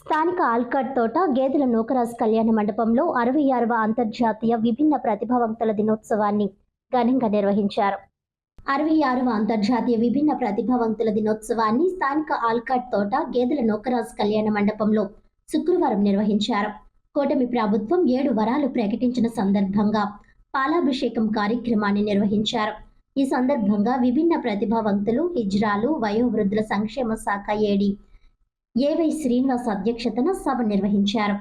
స్థానిక ఆల్కాట్ తోట గేదెల నూకరాజ్ కళ్యాణ మండపంలో 66వ అంతర్జాతీయ విభిన్న ప్రతిభావంతుల దినోత్సవాన్ని ఘనంగా నిర్వహించారు. 66వ అంతర్జాతీయ విభిన్న ప్రతిభావంతుల దినోత్సవాన్ని స్థానిక ఆల్కాట్ తోట గేదెల నూకరాజ్ కళ్యాణ మండపంలో శుక్రవారం నిర్వహించారు. కూటమి ప్రభుత్వం 7 వరాలు ప్రకటించిన సందర్భంగా పాలాభిషేకం కార్యక్రమాన్ని నిర్వహించారు. ఈ సందర్భంగా విభిన్న ప్రతిభావంతులు, హిజ్రాలు, వయోవృద్ధుల సంక్షేమ శాఖ ఏడీ ఏవై శ్రీనివాస్ అధ్యక్షతన సభ నిర్వహించారు.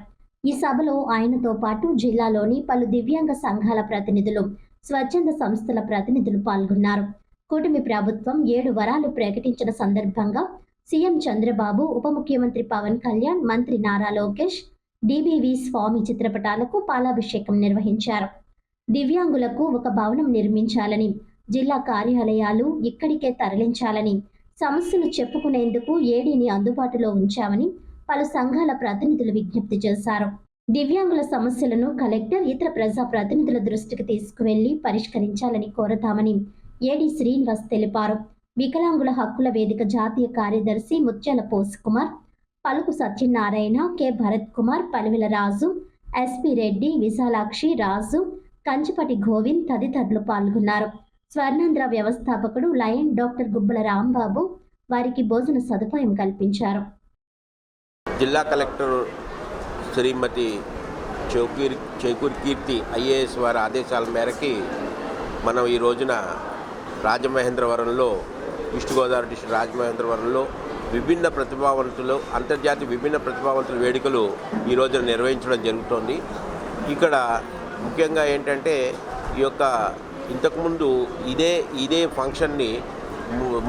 ఈ సభలో ఆయనతో పాటు జిల్లాలోని పలు దివ్యాంగ సంఘాల ప్రతినిధులు, స్వచ్ఛంద సంస్థల ప్రతినిధులు పాల్గొన్నారు. కూటమి ప్రభుత్వం 7 వరాలు ప్రకటించిన సందర్భంగా సీఎం చంద్రబాబు, ఉప ముఖ్యమంత్రి పవన్ కళ్యాణ్, మంత్రి నారా లోకేష్ డిబివి స్వామి చిత్రపటాలకు పాలాభిషేకం నిర్వహించారు. దివ్యాంగులకు ఒక భవనం నిర్మించాలని, జిల్లా కార్యాలయాలు ఇక్కడికే తరలించాలని, సమస్యలు చెప్పుకునేందుకు ఏడీని అందుబాటులో ఉంచామని పలు సంఘాల ప్రతినిధులు విజ్ఞప్తి చేశారు. దివ్యాంగుల సమస్యలను కలెక్టర్, ఇతర ప్రజా ప్రతినిధుల దృష్టికి తీసుకువెళ్లి పరిష్కరించాలని కోరతామని ఏడీ శ్రీనివాస్ తెలిపారు. వికలాంగుల హక్కుల వేదిక జాతీయ కార్యదర్శి ముత్యాల పోసుకుమార్, పలుకు సత్యనారాయణ, కె భరత్ కుమార్, పలివెల రాజు, ఎస్పీ రెడ్డి, విశాలాక్షి, రాజు, కంచిపటి గోవింద్ తదితరులు పాల్గొన్నారు. స్వర్ణాంధ్ర వ్యవస్థాపకుడు లయన్ డాక్టర్ గుబ్బల రాంబాబు వారికి భోజన సదుపాయం కల్పించారు. జిల్లా కలెక్టర్ శ్రీమతి చేకూరి కీర్తి ఐఏఎస్ వారి ఆదేశాల మేరకి మనం ఈ రోజున రాజమహేంద్రవరంలో, ఈస్ట్ గోదావరి డిస్ట్రిక్ట్ రాజమహేంద్రవరంలో విభిన్న ప్రతిభావంతులు, అంతర్జాతీయ విభిన్న ప్రతిభావంతుల వేడుకలు ఈ రోజున నిర్వహించడం జరుగుతోంది. ఇక్కడ ముఖ్యంగా ఏంటంటే ఈ యొక్క ఇంతకుముందు ఇదే ఫంక్షన్ని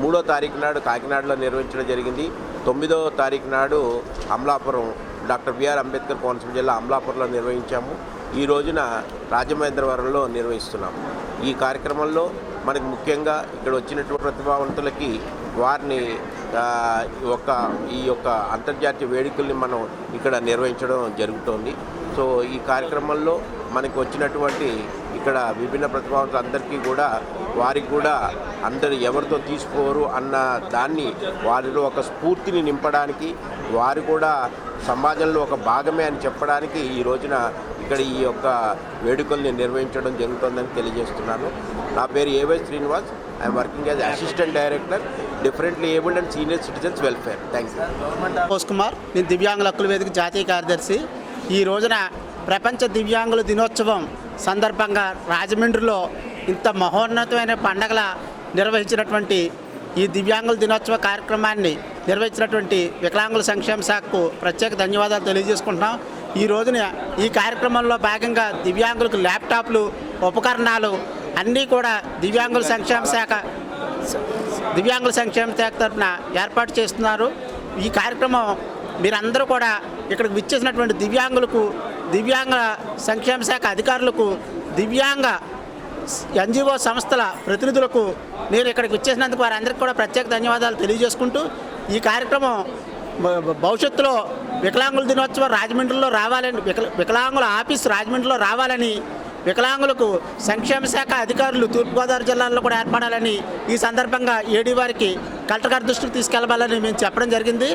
3వ తారీఖు నాడు కాకినాడలో నిర్వహించడం జరిగింది. 9వ తారీఖు నాడు అమలాపురం, డాక్టర్ బిఆర్ అంబేద్కర్ కోనసీమ జిల్లా అమలాపురంలో నిర్వహించాము. ఈ రోజున రాజమహేంద్రవరంలో నిర్వహిస్తున్నాము. ఈ కార్యక్రమంలో మనకు ముఖ్యంగా ఇక్కడ వచ్చినటువంటి ప్రతిభావంతులకి వారిని ఈ యొక్క అంతర్జాతీయ వేడుకల్ని మనం ఇక్కడ నిర్వహించడం జరుగుతోంది. సో ఈ కార్యక్రమంలో మనకు వచ్చినటువంటి ఇక్కడ విభిన్న ప్రతిభావంతులు అందరికీ కూడా వారికి కూడా అందరు ఎవరితో తీసుకోరు అన్న దాన్ని వారిలో ఒక స్ఫూర్తిని నింపడానికి, వారు కూడా సమాజంలో ఒక భాగమే అని చెప్పడానికి ఈ రోజున ఇక్కడ ఈ యొక్క వేడుకల్ని నిర్వహించడం జరుగుతుందని తెలియజేస్తున్నాను. నా పేరు A Y Srinivas. I'm working as assistant director differently abled and senior citizens welfare. Thank you. Posukumar, నేను దివ్యాంగుల హక్కుల వేదిక జాతీయ కార్యదర్శి. ఈ రోజున ప్రపంచ దివ్యాంగుల దినోత్సవం సందర్భంగా రాజమండ్రిలో ఇంత మహోన్నతమైన పండగల నిర్వహించినటువంటి ఈ దివ్యాంగుల దినోత్సవ కార్యక్రమాన్ని నిర్వహించినటువంటి వికలాంగుల సంక్షేమ శాఖకు ప్రత్యేక ధన్యవాదాలు తెలియజేసుకుంటున్నాం. ఈ రోజున ఈ కార్యక్రమంలో భాగంగా దివ్యాంగులకు ల్యాప్టాప్లు, ఉపకరణాలు అన్నీ కూడా దివ్యాంగుల సంక్షేమ శాఖ తరఫున ఏర్పాటు చేస్తున్నారు. ఈ కార్యక్రమం మీరందరూ కూడా ఇక్కడికి విచ్చేసినటువంటి దివ్యాంగులకు, దివ్యాంగ సంక్షేమ శాఖ అధికారులకు, దివ్యాంగ ఎన్జిఓ సంస్థల ప్రతినిధులకు నేను ఇక్కడికి విచ్చేసినందుకు వారందరికీ కూడా ప్రత్యేక ధన్యవాదాలు తెలియజేసుకుంటూ, ఈ కార్యక్రమం భవిష్యత్తులో వికలాంగుల దినోత్సవం రాజమండ్రిలో రావాలని, వికలాంగుల ఆఫీస్ రాజమండ్రిలో రావాలని, వికలాంగులకు సంక్షేమ శాఖ అధికారులు తూర్పుగోదావరి జిల్లాలో కూడా ఏర్పడాలని ఈ సందర్భంగా ఏడీ వారికి కలెక్టర్ గారి దృష్టికి తీసుకెళ్లాలని మేము చెప్పడం జరిగింది.